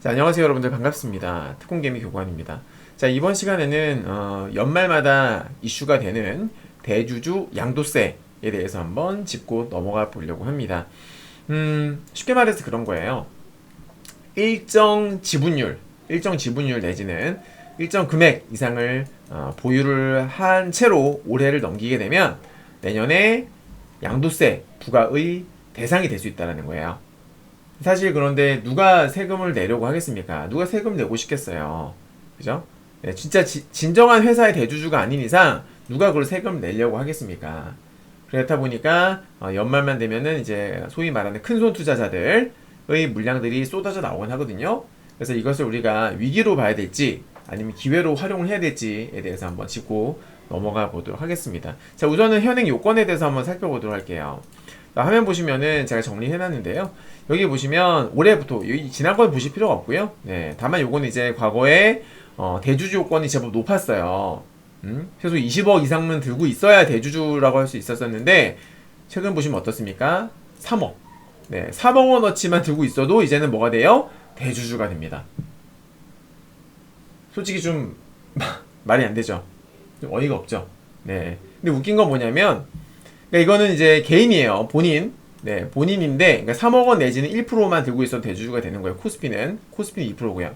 자, 안녕하세요 여러분들 반갑습니다. 특공개미 교관입니다. 자, 이번 시간에는 연말마다 이슈가 되는 대주주 양도세에 대해서 한번 짚고 넘어가 보려고 합니다. 쉽게 말해서 그런 거예요. 일정 지분율 내지는 일정 금액 이상을 보유를 한 채로 올해를 넘기게 되면 내년에 양도세 부과의 대상이 될 수 있다는 거예요. 사실 그런데 누가 세금을 내려고 하겠습니까? 누가 세금 내고 싶겠어요. 그죠? 네, 진짜 진정한 회사의 대주주가 아닌 이상 누가 그걸 세금 내려고 하겠습니까? 그렇다 보니까 연말만 되면은 이제 소위 말하는 큰손 투자자들의 물량들이 쏟아져 나오곤 하거든요. 그래서 이것을 우리가 위기로 봐야 될지 아니면 기회로 활용을 해야 될지에 대해서 한번 짚고 넘어가 보도록 하겠습니다. 자, 우선은 현행 요건에 대해서 한번 살펴보도록 할게요. 화면 보시면은 제가 정리해놨는데요. 여기 보시면 올해부터 지난 건 보실 필요가 없고요. 네, 다만 요거는 이제 과거에 대주주 요건이 제법 높았어요. 최소 20억 이상은 들고 있어야 대주주라고 할 수 있었었는데 최근 보시면 어떻습니까? 3억. 네, 3억 원어치만 들고 있어도 이제는 뭐가 돼요? 대주주가 됩니다. 솔직히 좀 말이 안 되죠. 좀 어이가 없죠. 네. 근데 웃긴 건 뭐냐면 그러니까 이거는 이제 개인이에요. 본인. 네, 본인인데, 그러니까 3억 원 내지는 1%만 들고 있어도 대주주가 되는 거예요. 코스피는 2%고요.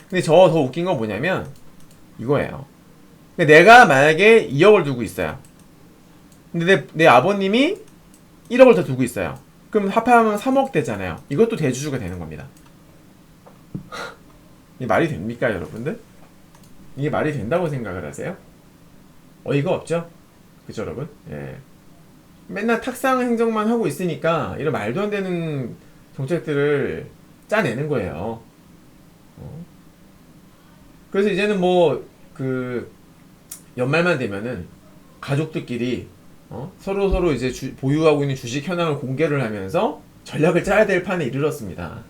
근데 저 더 웃긴 건 뭐냐면, 이거예요. 그러니까 내가 만약에 2억을 두고 있어요. 근데 내 아버님이 1억을 더 두고 있어요. 그럼 합하면 3억 되잖아요. 이것도 대주주가 되는 겁니다. 이게 말이 됩니까, 여러분들? 이게 말이 된다고 생각을 하세요? 어이가 없죠? 그죠, 여러분? 예. 맨날 탁상 행정만 하고 있으니까 이런 말도 안 되는 정책들을 짜내는 거예요. 그래서 이제는 뭐 그 연말만 되면은 가족들끼리 서로 이제 보유하고 있는 주식 현황을 공개를 하면서 전략을 짜야 될 판에 이르렀습니다.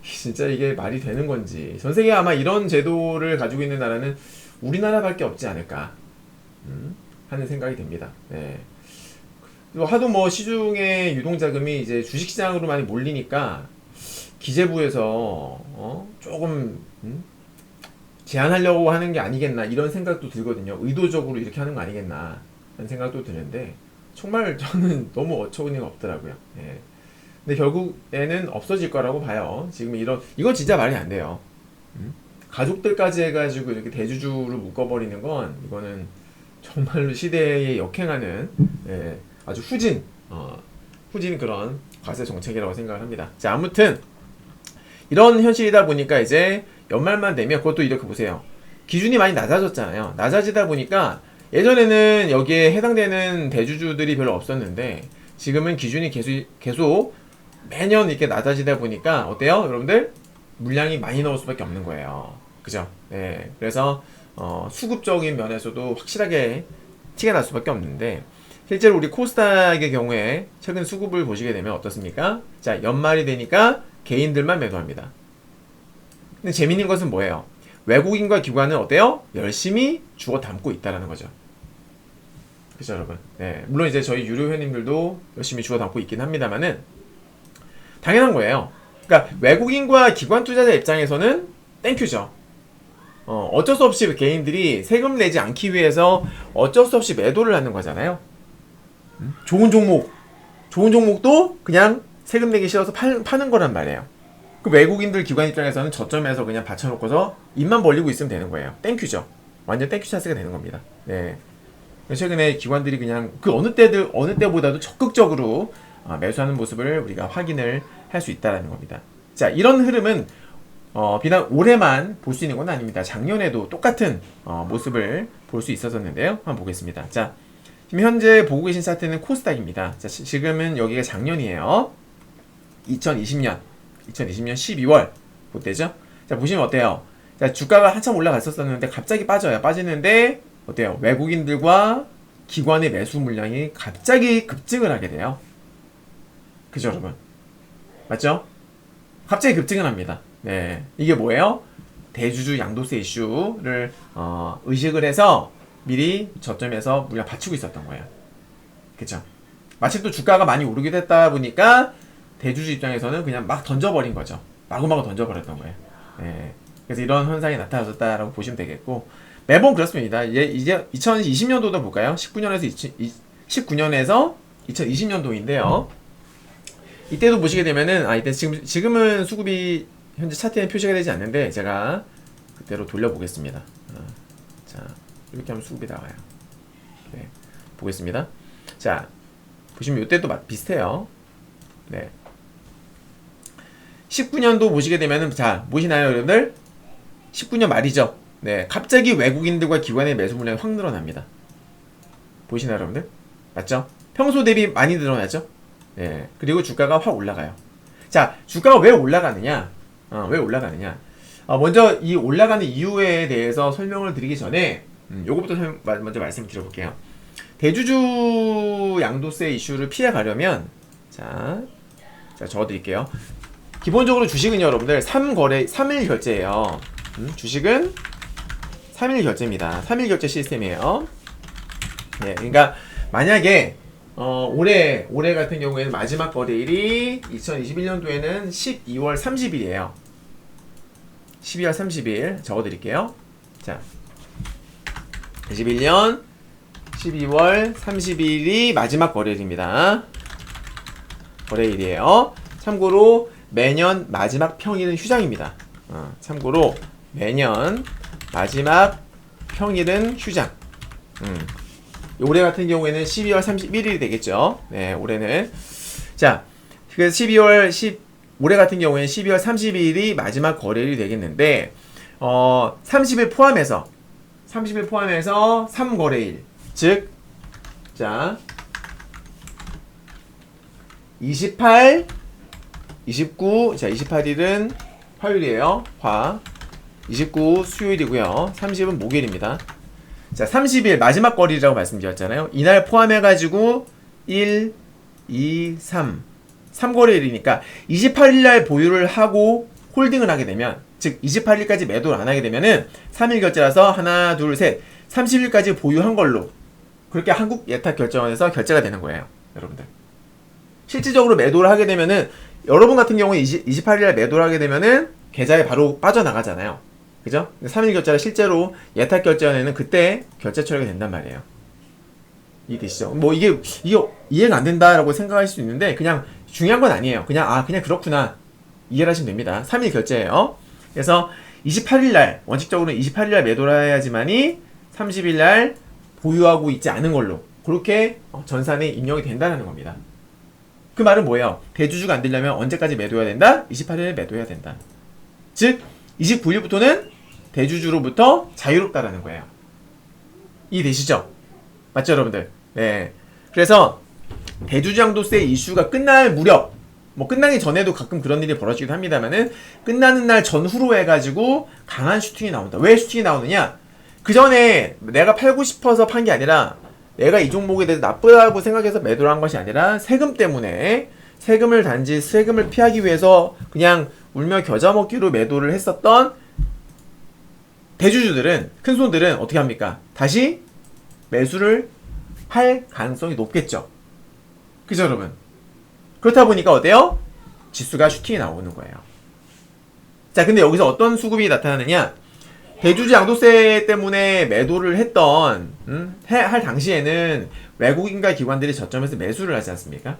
진짜 이게 말이 되는 건지. 전 세계 아마 이런 제도를 가지고 있는 나라는 우리나라밖에 없지 않을까 하는 생각이 듭니다. 네. 하도 뭐 시중에 유동자금이 이제 주식시장으로 많이 몰리니까 기재부에서 조금 제한하려고 하는 게 아니겠나 이런 생각도 들거든요. 의도적으로 이렇게 하는 거 아니겠나 하는 생각도 드는데 정말 저는 너무 어처구니가 없더라고요. 네. 근데 결국에는 없어질 거라고 봐요. 지금 이건 진짜 말이 안 돼요. 가족들까지 해가지고 이렇게 대주주로 묶어버리는 건 이거는 정말로 시대에 역행하는 아주 후진 그런 과세 정책이라고 생각을 합니다. 자, 아무튼 이런 현실이다 보니까 이제 연말만 되면 그것도 이렇게 보세요. 기준이 많이 낮아졌잖아요. 낮아지다 보니까 예전에는 여기에 해당되는 대주주들이 별로 없었는데 지금은 기준이 계속 매년 이렇게 낮아지다 보니까 어때요? 여러분들? 물량이 많이 나올 수밖에 없는 거예요. 그죠? 네. 그래서 수급적인 면에서도 확실하게 티가 날 수밖에 없는데 실제로 우리 코스닥의 경우에 최근 수급을 보시게 되면 어떻습니까? 자, 연말이 되니까 개인들만 매도합니다. 근데 재밌는 것은 뭐예요? 외국인과 기관은 어때요? 열심히 주워 담고 있다라는 거죠. 그죠, 여러분? 네. 물론 이제 저희 유료 회원님들도 열심히 주워 담고 있긴 합니다만은 당연한 거예요. 그러니까 외국인과 기관 투자자 입장에서는 땡큐죠. 어쩔 수 없이 개인들이 세금 내지 않기 위해서 어쩔 수 없이 매도를 하는 거잖아요. 좋은 종목도 그냥 세금 내기 싫어서 파는 거란 말이에요. 그 외국인들 기관 입장에서는 저점에서 그냥 받쳐놓고서 입만 벌리고 있으면 되는 거예요. 땡큐죠. 완전 땡큐 찬스가 되는 겁니다. 네. 최근에 기관들이 그냥 그 어느 때보다도 적극적으로 매수하는 모습을 우리가 확인을 할 수 있다는 겁니다. 자, 이런 흐름은 비단 올해만 볼 수 있는 건 아닙니다. 작년에도 똑같은 모습을 볼 수 있었는데요. 한번 보겠습니다. 자, 지금 현재 보고 계신 차트는 코스닥입니다. 자, 지금은 여기가 작년이에요. 2020년 12월 그때죠. 자, 보시면 어때요? 자, 주가가 한참 올라갔었는데 갑자기 빠져요. 빠지는데 어때요? 외국인들과 기관의 매수 물량이 갑자기 급증을 하게 돼요. 그죠, 여러분? 맞죠? 갑자기 급증을 합니다. 네, 이게 뭐예요? 대주주 양도세 이슈를 의식을 해서 미리 저점에서 물량 받치고 있었던 거예요. 그쵸? 마침 또 주가가 많이 오르게 됐다 보니까 대주주 입장에서는 그냥 막 던져버린 거죠. 마구마구 던져버렸던 거예요. 예. 그래서 이런 현상이 나타났었다라고 보시면 되겠고, 매번 그렇습니다. 이제 2020년도도 볼까요? 19년에서 2020년도인데요. 이때도 보시게 되면은, 이때 지금은 수급이 현재 차트에 표시가 되지 않는데, 제가 그대로 돌려보겠습니다. 자, 이렇게 하면 수급이 나와요. 네, 보겠습니다. 자, 보시면 이때도 비슷해요. 네. 19년도 보시게 되면은, 자, 보시나요, 여러분들? 19년 말이죠. 네, 갑자기 외국인들과 기관의 매수 물량이 확 늘어납니다. 보시나요, 여러분들? 맞죠? 평소 대비 많이 늘어나죠? 네, 그리고 주가가 확 올라가요. 자, 주가가 왜 올라가느냐? 왜 올라가느냐? 먼저 이 올라가는 이유에 대해서 설명을 드리기 전에, 요거부터 먼저 말씀을 드려볼게요. 대주주 양도세 이슈를 피해 가려면, 자, 적어드릴게요. 기본적으로 주식은요, 여러분들, 3일 결제예요. 주식은 3일 결제입니다. 3일 결제 시스템이에요. 네, 그러니까, 만약에, 올해 같은 경우에는 마지막 거래일이 2021년도에는 12월 30일이에요. 12월 30일 적어드릴게요. 자, 21년 12월 30일이 마지막 거래일입니다. 거래일이에요. 참고로 매년 마지막 평일은 휴장입니다. 참고로 매년 마지막 평일은 휴장. 올해 같은 경우에는 12월 31일이 되겠죠. 네, 올해는. 자, 그래서 올해 같은 경우에는 12월 30일이 마지막 거래일이 되겠는데, 30일 포함해서 3거래일. 즉, 자, 28, 29, 자, 28일은 화요일이에요. 29 수요일이고요. 30은 목요일입니다. 자, 30일 마지막 거래일이라고 말씀드렸잖아요. 이날 포함해가지고 1, 2, 3거래일이니까 28일날 보유를 하고 홀딩을 하게 되면, 즉 28일까지 매도를 안 하게 되면은 3일 결제라서 하나, 둘, 셋, 30일까지 보유한 걸로 그렇게 한국 예탁결제원에서 결제가 되는 거예요, 여러분들. 실질적으로 매도를 하게 되면은, 여러분 같은 경우에 28일날 매도를 하게 되면은 계좌에 바로 빠져나가잖아요. 그죠? 3일 결제라 실제로 예탁결제원에는 그때 결제 처리가 된단 말이에요. 이해되시죠? 뭐 이게 이해가 안 된다라고 생각할 수 있는데, 그냥 중요한 건 아니에요. 그냥 그렇구나, 이해를 하시면 됩니다. 3일 결제예요. 그래서 28일날, 원칙적으로 28일날 매도를 해야지만이 30일날 보유하고 있지 않은 걸로 그렇게 전산에 입력이 된다는 겁니다. 그 말은 뭐예요? 대주주가 안 되려면 언제까지 매도해야 된다? 28일에 매도해야 된다. 즉 29일부터는 대주주로부터 자유롭다라는 거예요. 이해되시죠? 맞죠, 여러분들? 네. 그래서 대주주 양도세 이슈가 끝날 무렵, 뭐 끝나기 전에도 가끔 그런 일이 벌어지기도 합니다만은, 끝나는 날 전후로 해가지고 강한 슈팅이 나온다. 왜 슈팅이 나오느냐? 그 전에 내가 팔고 싶어서 판 게 아니라, 내가 이 종목에 대해서 나쁘다고 생각해서 매도를 한 것이 아니라, 세금 때문에 세금을 피하기 위해서 그냥 울며 겨자 먹기로 매도를 했었던 대주주들은, 큰 손들은 어떻게 합니까? 다시 매수를 할 가능성이 높겠죠. 그죠, 여러분? 그렇다 보니까 어때요? 지수가 슈팅이 나오는 거예요. 자, 근데 여기서 어떤 수급이 나타나느냐? 대주주 양도세 때문에 매도를 했던, 할 당시에는 외국인과 기관들이 저점에서 매수를 하지 않습니까?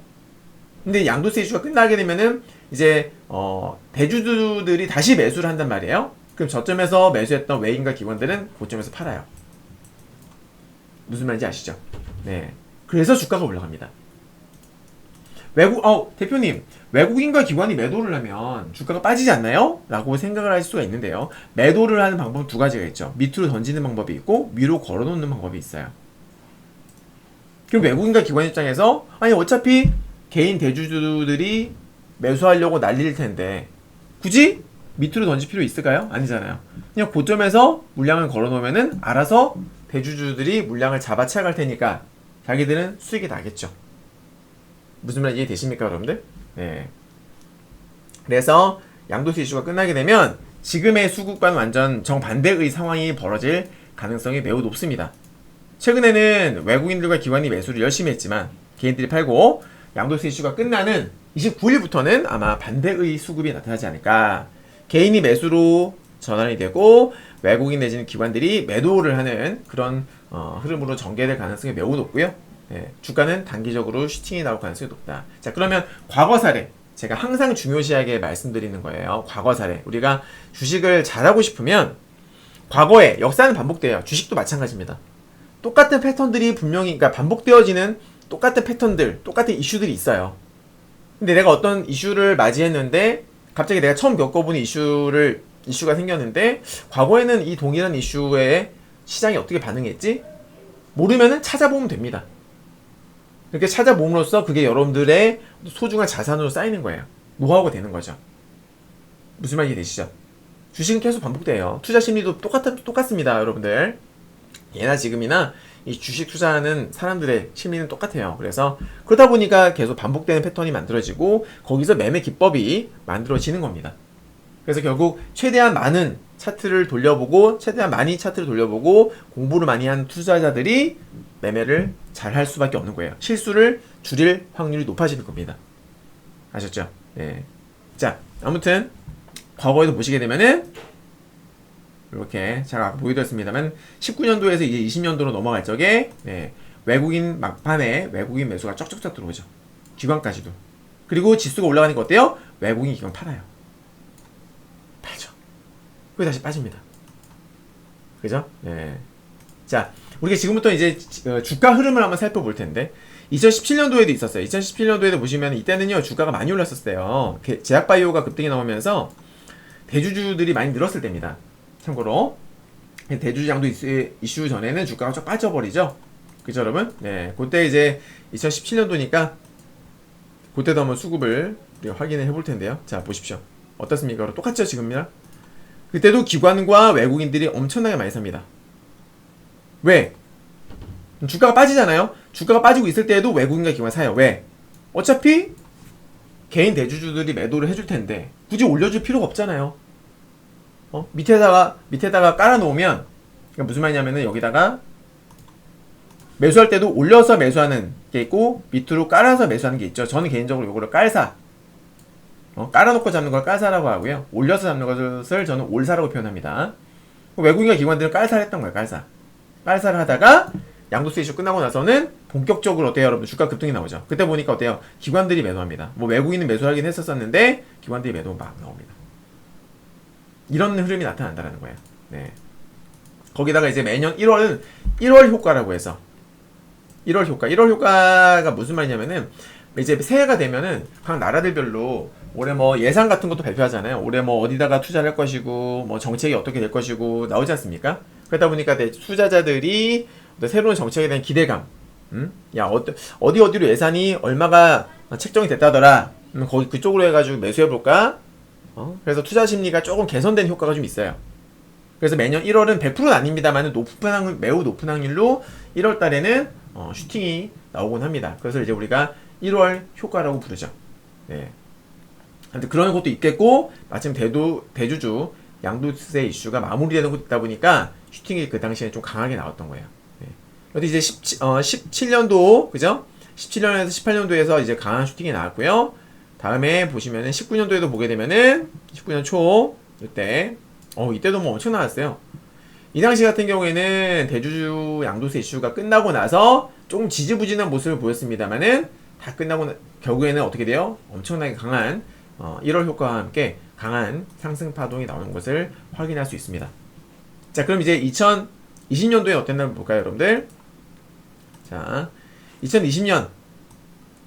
근데 양도세 이슈가 끝나게 되면은 이제 대주주들이 다시 매수를 한단 말이에요. 그럼 저점에서 매수했던 외인과 기관들은 고점에서 팔아요. 무슨 말인지 아시죠? 네. 그래서 주가가 올라갑니다. 대표님, 외국인과 기관이 매도를 하면 주가가 빠지지 않나요? 라고 생각을 할 수가 있는데요. 매도를 하는 방법은 두 가지가 있죠. 밑으로 던지는 방법이 있고, 위로 걸어놓는 방법이 있어요. 그럼 외국인과 기관 입장에서, 어차피 개인 대주주들이 매수하려고 난리일 텐데 굳이 밑으로 던질 필요 있을까요? 아니잖아요. 그냥 고점에서 물량을 걸어놓으면은 알아서 대주주들이 물량을 잡아채갈 테니까 자기들은 수익이 나겠죠. 무슨 말인지 이해되십니까, 여러분들? 네. 그래서 양도세 이슈가 끝나게 되면 지금의 수급과는 완전 정반대의 상황이 벌어질 가능성이 매우 높습니다. 최근에는 외국인들과 기관이 매수를 열심히 했지만 개인들이 팔고, 양도세 이슈가 끝나는 29일부터는 아마 반대의 수급이 나타나지 않을까. 개인이 매수로 전환이 되고 외국인 내지는 기관들이 매도를 하는 그런 흐름으로 전개될 가능성이 매우 높고요. 예, 주가는 단기적으로 슈팅이 나올 가능성이 높다. 자, 그러면 과거 사례. 제가 항상 중요시하게 말씀드리는 거예요. 과거 사례. 우리가 주식을 잘하고 싶으면 과거에 역사는 반복돼요. 주식도 마찬가지입니다. 똑같은 패턴들이 분명히, 그러니까 반복되어지는 똑같은 패턴들, 똑같은 이슈들이 있어요. 근데 내가 어떤 이슈를 맞이했는데 갑자기 내가 처음 겪어보는 이슈가 생겼는데 과거에는 이 동일한 이슈에 시장이 어떻게 반응했지? 모르면은 찾아보면 됩니다. 이렇게 찾아봄으로써 그게 여러분들의 소중한 자산으로 쌓이는 거예요. 노하우가 되는 거죠. 무슨 말인지 되시죠? 주식은 계속 반복돼요. 투자 심리도 똑같습니다, 여러분들. 예나 지금이나 이 주식 투자하는 사람들의 심리는 똑같아요. 그래서 그러다 보니까 계속 반복되는 패턴이 만들어지고 거기서 매매 기법이 만들어지는 겁니다. 그래서 결국 최대한 많이 차트를 돌려보고 공부를 많이 한 투자자들이 매매를 잘 할 수밖에 없는 거예요. 실수를 줄일 확률이 높아지는 겁니다. 아셨죠? 네. 자, 아무튼 과거에도 보시게 되면은 이렇게 제가 아까 보여드렸습니다만 19년도에서 이제 20년도로 넘어갈 적에 외국인 막판에 외국인 매수가 쩍쩍쩍 들어오죠. 기관까지도. 그리고 지수가 올라가니까 어때요? 외국인 기관 팔아요. 팔죠. 그리고 다시 빠집니다. 그죠? 네. 자, 우리가 지금부터 이제 주가 흐름을 한번 살펴볼 텐데 2017년도에도 있었어요. 2017년도에도 보시면 이때는요 주가가 많이 올랐었어요. 제약바이오가 급등이 나오면서 대주주들이 많이 늘었을 때입니다. 참고로 대주주장도 이슈 전에는 주가가 좀 빠져버리죠. 그죠 여러분? 네, 그때 이제 2017년도니까 그때도 한번 수급을 우리가 확인을 해볼 텐데요. 자, 보십시오. 어떻습니까? 똑같죠 지금이랑? 그때도 기관과 외국인들이 엄청나게 많이 삽니다. 왜? 주가가 빠지잖아요. 주가가 빠지고 있을 때에도 외국인과 기관 사요. 왜? 어차피 개인 대주주들이 매도를 해줄 텐데 굳이 올려줄 필요가 없잖아요. 밑에다가 깔아놓으면, 그러니까 무슨 말이냐면은 여기다가 매수할 때도 올려서 매수하는 게 있고 밑으로 깔아서 매수하는 게 있죠. 저는 개인적으로 요거를 깔사, 깔아놓고 잡는 걸 깔사라고 하고요. 올려서 잡는 것을 저는 올사라고 표현합니다. 외국인과 기관들은 깔사를 했던 거예요. 깔사를 하다가 양도세 이슈 끝나고 나서는 본격적으로 어때요 여러분? 주가 급등이 나오죠. 그때 보니까 어때요? 기관들이 매도합니다. 뭐 외국인은 매수하긴 했었는데 기관들이 매도 막 나옵니다. 이런 흐름이 나타난다는 거예요. 네. 거기다가 이제 매년 1월 효과라고 해서 1월 효과가 무슨 말이냐면은 이제 새해가 되면은 각 나라들별로 올해 뭐 예산 같은 것도 발표하잖아요. 올해 뭐 어디다가 투자를 할 것이고 뭐 정책이 어떻게 될 것이고 나오지 않습니까? 그러다 보니까 투자자들이 새로운 정책에 대한 기대감, 야 어디로 예산이 얼마가 책정이 됐다더라. 거기 그쪽으로 해가지고 매수해 볼까? 그래서 투자 심리가 조금 개선된 효과가 좀 있어요. 그래서 매년 1월은 100%는 아닙니다만 매우 높은 확률로 1월 달에는 슈팅이 나오곤 합니다. 그래서 이제 우리가 1월 효과라고 부르죠. 네. 그런 것도 있겠고 마침 대주주 양도세 이슈가 마무리되는 것도 있다 보니까 슈팅이 그 당시에 좀 강하게 나왔던 거예요. 네. 그래서 이제 17년도 그죠? 17년에서 18년도에서 이제 강한 슈팅이 나왔고요. 다음에 보시면은 19년도에도 보게 되면은 19년 초 이때도 뭐 엄청 나왔어요. 이 당시 같은 경우에는 대주주 양도세 이슈가 끝나고 나서 조금 지지부진한 모습을 보였습니다만은 다 끝나고 결국에는 어떻게 돼요? 엄청나게 강한 1월 효과와 함께 강한 상승 파동이 나오는 것을 확인할 수 있습니다. 자, 그럼 이제 2020년도에 어땠나 볼까요, 여러분들? 자, 2020년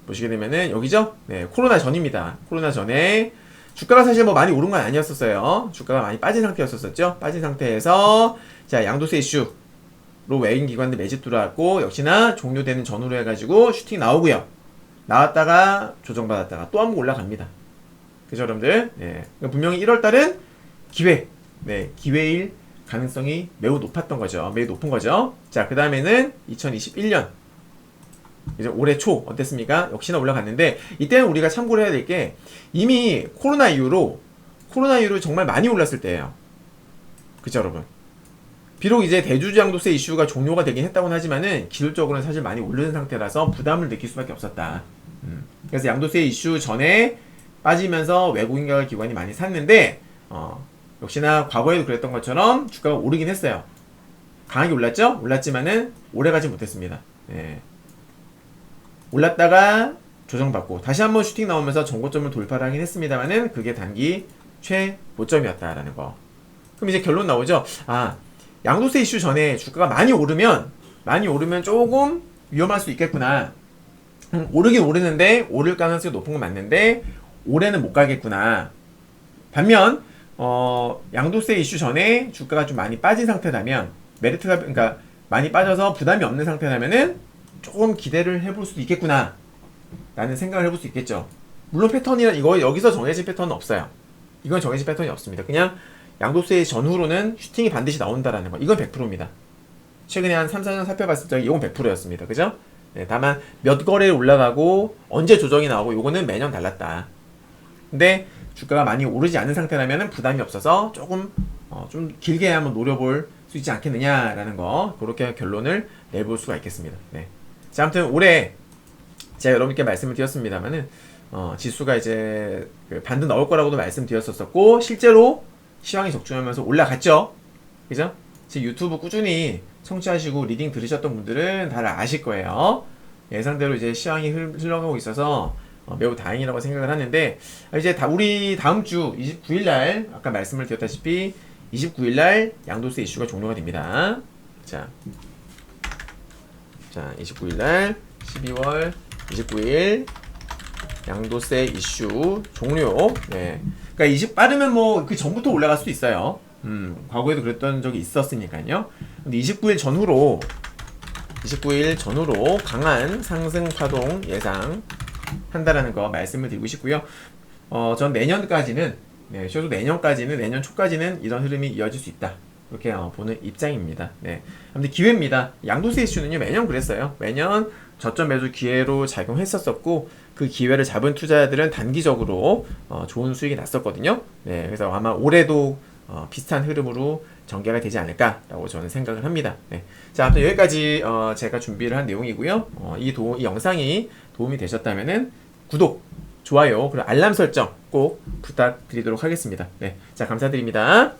보시게 되면은 여기죠? 네, 코로나 전입니다. 코로나 전에 주가가 사실 뭐 많이 오른 건 아니었었어요. 주가가 많이 빠진 상태였었죠. 빠진 상태에서 자, 양도세 이슈로 외인 기관들 매집 들어왔고 역시나 종료되는 전후로 해가지고 슈팅 나오고요. 나왔다가 조정받았다가 또 한 번 올라갑니다. 그죠, 여러분들? 네. 분명히 1월달은 기회일 가능성이 매우 높았던 거죠. 매우 높은 거죠. 자, 그 다음에는 2021년. 이제 올해 초 어땠습니까? 역시나 올라갔는데 이때는 우리가 참고를 해야 될 게 이미 코로나 이후로 정말 많이 올랐을 때예요. 그죠, 여러분? 비록 이제 대주주 양도세 이슈가 종료가 되긴 했다고는 하지만은 기술적으로는 사실 많이 오르는 상태라서 부담을 느낄 수밖에 없었다. 그래서 양도세 이슈 전에 빠지면서 외국인과 기관이 많이 샀는데 역시나 과거에도 그랬던 것처럼 주가가 오르긴 했어요. 강하게 올랐죠? 올랐지만은 오래가지 못했습니다. 예. 올랐다가 조정받고 다시 한번 슈팅 나오면서 전고점을 돌파를 하긴 했습니다만은 그게 단기 최고점이었다라는 거. 그럼 이제 결론 나오죠? 양도세 이슈 전에 주가가 많이 오르면 조금 위험할 수 있겠구나. 오르긴 오르는데 오를 가능성이 높은 건 맞는데 올해는 못 가겠구나. 반면 양도세 이슈 전에 주가가 좀 많이 빠진 상태라면 메리트가 그러니까 많이 빠져서 부담이 없는 상태라면은 조금 기대를 해볼 수도 있겠구나 라는 생각을 해볼 수 있겠죠. 물론 패턴이란 이거 여기서 정해진 패턴은 없어요. 이건 정해진 패턴이 없습니다. 그냥 양도세 전후로는 슈팅이 반드시 나온다라는 거. 이건 100%입니다. 최근에 한 3, 4년 살펴봤을 때 이건 100%였습니다. 그죠? 네, 다만 몇 거래에 올라가고 언제 조정이 나오고 요거는 매년 달랐다. 근데 주가가 많이 오르지 않은 상태라면 부담이 없어서 조금 좀 길게 한번 노려볼 수 있지 않겠느냐라는 거, 그렇게 결론을 내볼 수가 있겠습니다. 네. 자, 아무튼 올해 제가 여러분께 말씀을 드렸습니다만은 지수가 이제 반등 나올 거라고도 말씀드렸었고 실제로 시황이 적중하면서 올라갔죠. 그죠? 지금 유튜브 꾸준히 청취하시고 리딩 들으셨던 분들은 다들 아실 거예요. 예상대로 이제 시황이 흘러가고 있어서 매우 다행이라고 생각을 하는데, 이제 우리 다음 주 29일날 아까 말씀을 드렸다시피 29일날 양도세 이슈가 종료가 됩니다. 자 29일날 12월 29일 양도세 이슈 종료. 네. 그러니까 빠르면 뭐 그 전부터 올라갈 수도 있어요. 과거에도 그랬던 적이 있었으니까요. 근데 29일 전후로 강한 상승 파동 예상한다라는 거 말씀을 드리고 싶고요. 전 내년까지는 최소 내년 초까지는 이런 흐름이 이어질 수 있다. 그렇게 보는 입장입니다. 네. 아무튼 기회입니다. 양도세 이슈는요, 매년 그랬어요. 매년 저점 매수 기회로 작용했었고, 그 기회를 잡은 투자자들은 단기적으로 좋은 수익이 났었거든요. 네. 그래서 아마 올해도 비슷한 흐름으로 전개가 되지 않을까라고 저는 생각을 합니다. 네. 자, 아무튼 여기까지 제가 준비를 한 내용이고요. 이 영상이 도움이 되셨다면은 구독, 좋아요, 그리고 알람 설정 꼭 부탁드리도록 하겠습니다. 네. 자, 감사드립니다.